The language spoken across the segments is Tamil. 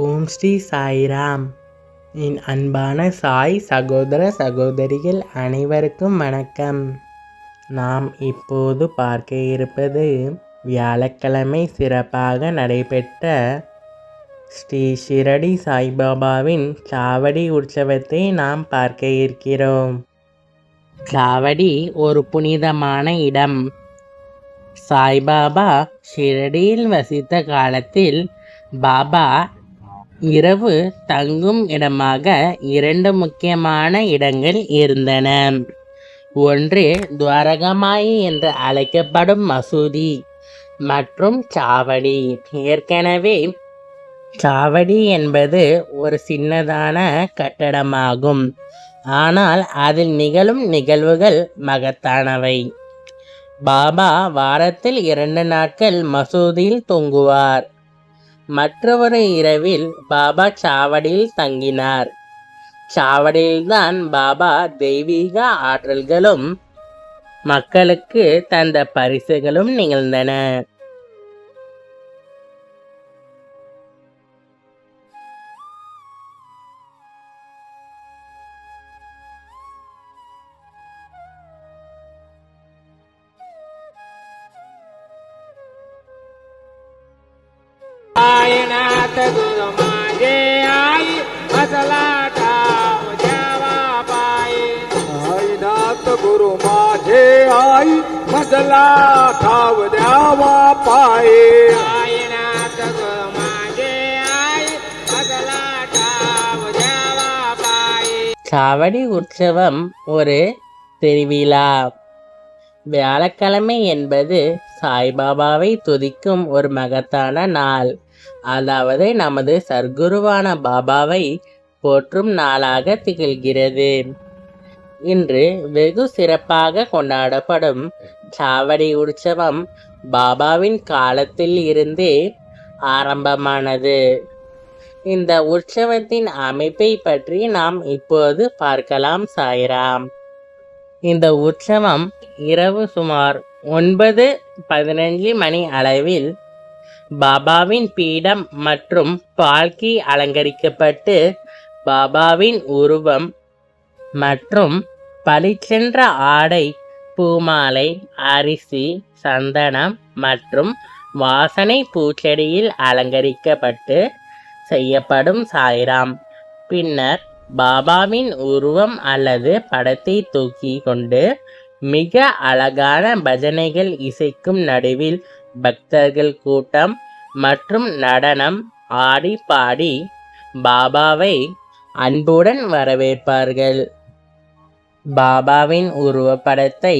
ஓம் ஸ்ரீ சாய்ராம். என் அன்பான சாய் சகோதர சகோதரிகள் அனைவருக்கும் வணக்கம். நாம் இப்போது பார்க்க இருப்பது வியாழக்கிழமை சிறப்பாக நடைபெற்ற ஸ்ரீ ஷிரடி சாய்பாபாவின் சாவடி உற்சவத்தை நாம் பார்க்க இருக்கிறோம். சாவடி ஒரு புனிதமான இடம். சாய்பாபா ஷிரடியில் வசித்த காலத்தில் பாபா இரவு தங்கும் இடமாக 2 முக்கியமான இடங்கள் இருந்தன. ஒன்று துவாரகமாயி என்று அழைக்கப்படும் மசூதி மற்றும் சாவடி. ஏற்கனவே சாவடி என்பது ஒரு சின்னதான கட்டடமாகும், ஆனால் அதில் நிகழும் நிகழ்வுகள் மகத்தானவை. பாபா வாரத்தில் 2 நாட்கள் மசூதியில் தூங்குவார். மற்றொரு இரவில் பாபா சாவடியில் தங்கினார். சாவடியில்தான் பாபா தெய்வீக ஆற்றல்களும் மக்களுக்கு தந்த பரிசுகளும் நிகழ்ந்தன. नाथ गुरु माझे आई मसला ठाव द्यावा पायी. नाथ गुरु माझे आई मसला ठाव द्यावा पायी. नाथ गुरु माझे आई मसला ठाव द्यावा पायी. சாவடி உற்சவம் ஒரு திருவிழா. வியாழக்கிழமை என்பது சாய்பாபாவை துதிக்கும் ஒரு மகத்தான நாள். அதாவது நமது சர்க்குருவான பாபாவை போற்றும் நாளாக திகழ்கிறது. இன்று வெகு சிறப்பாக கொண்டாடப்படும் சாவடி உற்சவம் பாபாவின் காலத்தில் இருந்தே ஆரம்பமானது. இந்த உற்சவத்தின் அமைப்பை பற்றி நாம் இப்போது பார்க்கலாம். சாய்ராம். இந்த உற்சவம் இரவு சுமார் 9:15 மணி அளவில் பாபாவின் பீடம் மற்றும் பால்கி அலங்கரிக்கப்பட்டு பாபாவின் உருவம் மற்றும் பளிச்சென்ற ஆடை, பூமாலை, அரிசி, சந்தனம் மற்றும் வாசனை பூச்செடியில் அலங்கரிக்கப்பட்டு செய்யப்படும். சாய்ராம். பின்னர் பாபாவின் உருவம் அல்லது படத்தை தூக்கி கொண்டு மிக அழகான பஜனைகள் இசைக்கும் நடுவில் பக்தர்கள் கூட்டம் மற்றும் நடனம் ஆடி பாடி பாபாவை அன்புடன் வரவேற்பார்கள். பாபாவின் உருவப்படத்தை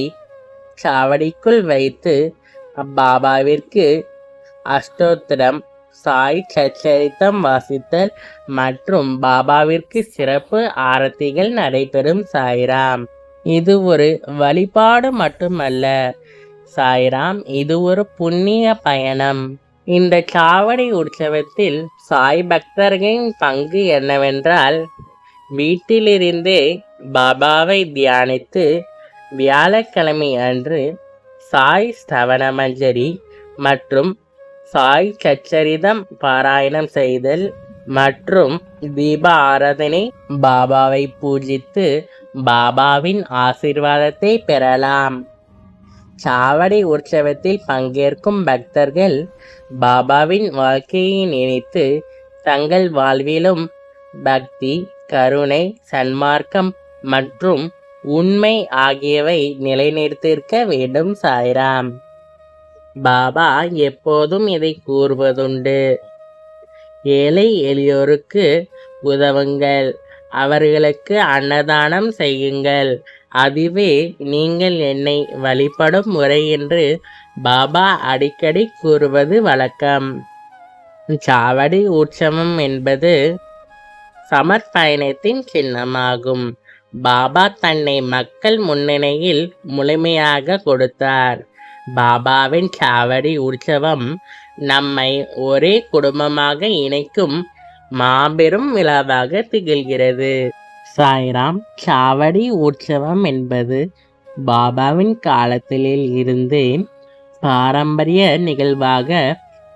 சாவடிக்குள் வைத்து பாபாவிற்கு அஷ்டோத்திரம், சாய் சச்சரித்தம் வாசித்தல் மற்றும் பாபாவிற்கு சிறப்பு ஆரத்திகள் நடைபெறும். சாய்ராம். இது ஒரு வழிபாடு மட்டுமல்ல சாய்ராம், இது ஒரு புண்ணிய பயணம். இந்த சாவடி உற்சவத்தில் சாய் பக்தர்களின் பங்கு என்னவென்றால், வீட்டிலிருந்தே பாபாவை தியானித்து வியாழக்கிழமை அன்று சாய் ஸ்தவன மஞ்சரி மற்றும் சாய் சச்சரிதம் பாராயணம் செய்தல் மற்றும் தீப ஆராதனை பாபாவை பூஜித்து பாபாவின் ஆசீர்வாதத்தை பெறலாம். சாவடி உற்சவத்தில் பங்கேற்கும் பக்தர்கள் பாபாவின் வாழ்க்கையை நினைத்து தங்கள் வாழ்விலும் பக்தி, கருணை, சன்மார்க்கம் மற்றும் உண்மை ஆகியவை நிலைநிறுத்திருக்க வேண்டும். சாய்ராம். பாபா எப்போதும் இதை கூறுவதுண்டு. ஏழை எளியோருக்கு உதவுங்கள், அவர்களுக்கு அன்னதானம் செய்யுங்கள், அதுவே நீங்கள் என்னை வழிபடும் முறை என்று பாபா அடிக்கடி கூறுவது வழக்கம். சாவடி உற்சவம் என்பது சமர்ப்பணத்தின் சின்னமாகும். பாபா தன்னை மக்கள் முன்னணியில் முழுமையாக கொடுத்தார். பாபாவின் சாவடி உற்சவம் நம்மை ஒரே குடும்பமாக இணைக்கும் மாபெரும் விழாவாக திகழ்கிறது. சாய்ராம். சாவடி உற்சவம் என்பது பாபாவின் காலத்தில் இருந்து பாரம்பரிய நிகழ்வாக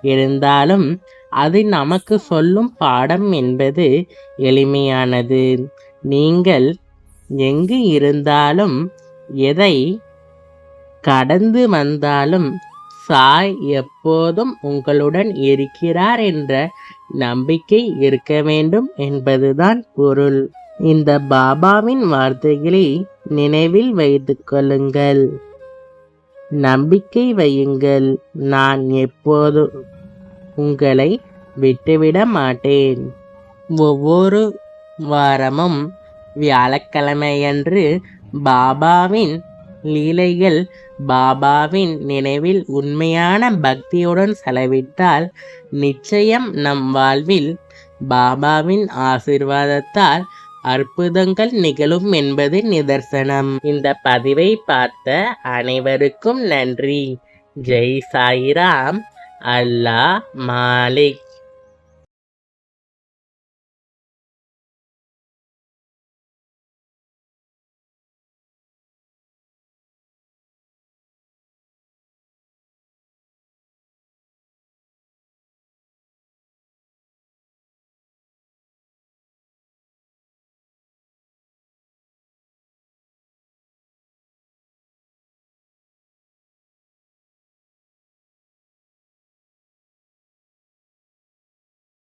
இருந்தாலும் அது நமக்கு சொல்லும் பாடம் என்பது எளிமையானது. நீங்கள் எங்கு இருந்தாலும் எதை கடந்து வந்தாலும் சாய் எப்போதும் உங்களுடன் இருக்கிறார் என்ற நம்பிக்கை இருக்க வேண்டும் என்பதுதான் பொருள். இந்த பாபாவின் வார்த்தைகளை நினைவில் வைத்துக் கொள்ளுங்கள். நம்பிக்கை வையுங்கள். நான் எப்போது உங்களை விட்டுவிட மாட்டேன். ஒவ்வொரு வாரமும் வியாழக்கிழமையன்று பாபாவின் லீலைகள் பாபாவின் நினைவில் உண்மையான பக்தியுடன் செலவிட்டால் நிச்சயம் நம் வாழ்வில் பாபாவின் ஆசீர்வாதத்தால் அற்புதங்கள் நிகழும் என்பது நிதர்சனம். இந்த பதிவை பார்த்த அனைவருக்கும் நன்றி. ஜெய் சாய்ராம். அல்லாஹ் மாலிக்.